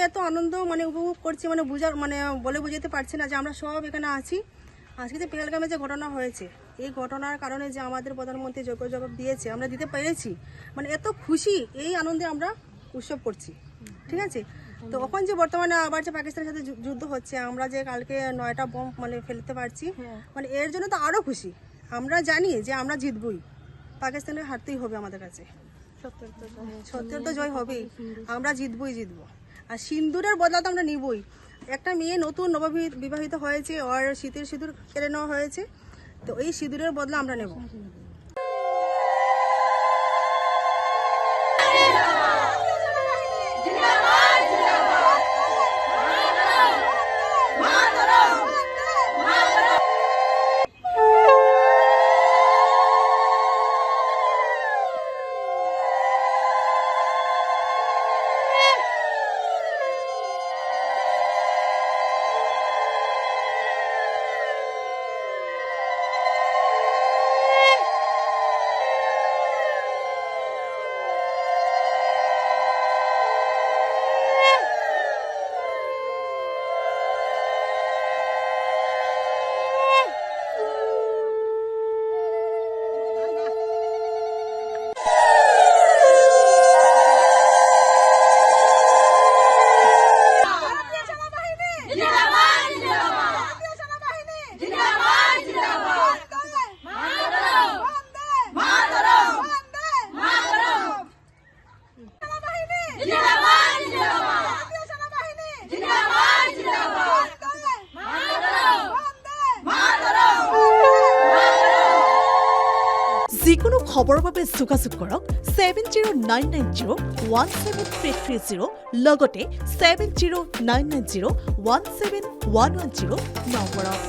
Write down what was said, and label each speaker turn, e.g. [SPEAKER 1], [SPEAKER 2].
[SPEAKER 1] এত আনন্দ মানে উপভোগ করছি, মানে বলে বোঝাতে পারছি না যে আমরা সব এখানে আছি। আজকে যে পেহেলগামে যে ঘটনা হয়েছে, এই ঘটনার কারণে যে আমাদের প্রধানমন্ত্রী যোগ্য জবাব দিয়েছে, আমরা দিতে পেরেছি, মানে এত খুশি, এই আনন্দে আমরা উৎসব করছি। ঠিক আছে, তো এখন যে বর্তমানে আবার যে পাকিস্তানের সাথে যুদ্ধ হচ্ছে, আমরা যে কালকে 9টা বোম মানে ফেলতে পারছি, মানে এর জন্য তো আরও খুশি। আমরা জানি যে আমরা জিতবই, পাকিস্তানের হারতেই হবে আমাদের কাছে, সত্যের তো জয় হবেই, আমরা জিতবই। আর সিঁদুরের বদলা তো আমরা নিবই। একটা মেয়ে নতুন বিবাহিত হয়েছে, ওর শীতের সিঁদুর কেড়ে নেওয়া হয়েছে, তো এই সিঁদুরের বদলা আমরা নেব।
[SPEAKER 2] যিকোনো খবৰৰ বাবে যোগাযোগ কৰক 7099017330 লগতে 7099017110 নম্বৰত।